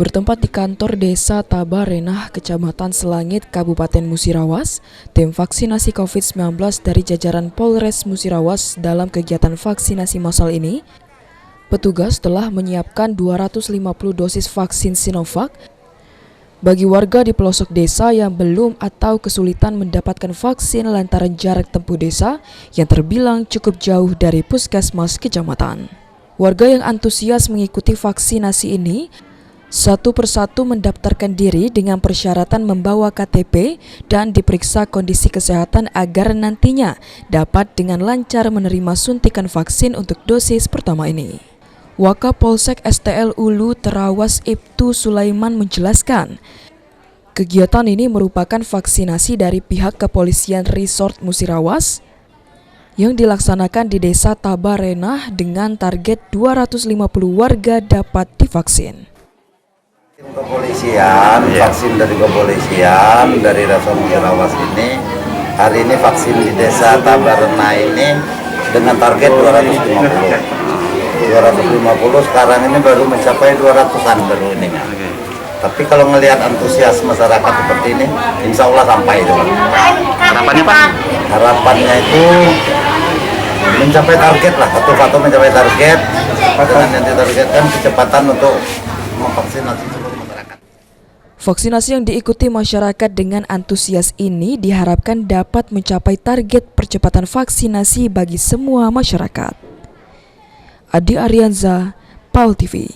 Bertempat di kantor Desa Tabarenah, Kecamatan Selangit, Kabupaten Musirawas, tim vaksinasi COVID-19 dari jajaran Polres Musirawas dalam kegiatan vaksinasi massal ini, petugas telah menyiapkan 250 dosis vaksin Sinovac bagi warga di pelosok desa yang belum atau kesulitan mendapatkan vaksin lantaran jarak tempuh desa yang terbilang cukup jauh dari puskesmas kecamatan. Warga yang antusias mengikuti vaksinasi ini satu persatu mendaftarkan diri dengan persyaratan membawa KTP dan diperiksa kondisi kesehatan agar nantinya dapat dengan lancar menerima suntikan vaksin untuk dosis pertama ini. Wakapolsek STL Ulu Terawas Ibtu Sulaiman menjelaskan, kegiatan ini merupakan vaksinasi dari pihak Kepolisian Resort Musirawas yang dilaksanakan di Desa Tabarenah dengan target 250 warga dapat divaksin. Kepolisian, vaksin dari kepolisian, dari Resort Musirawas ini, hari ini vaksin di Desa Tabarenah ini dengan target 250, sekarang ini baru mencapai 200-an baru ini. Tapi kalau ngelihat antusias masyarakat seperti ini, insya Allah sampai itu. Harapannya Pak? Harapannya itu mencapai target lah, satu mencapai target, dengan yang ditargetkan kecepatan untuk memvaksinasi seluruh masyarakat. Vaksinasi yang diikuti masyarakat dengan antusias ini diharapkan dapat mencapai target percepatan vaksinasi bagi semua masyarakat. Adi Arianza, PAL TV.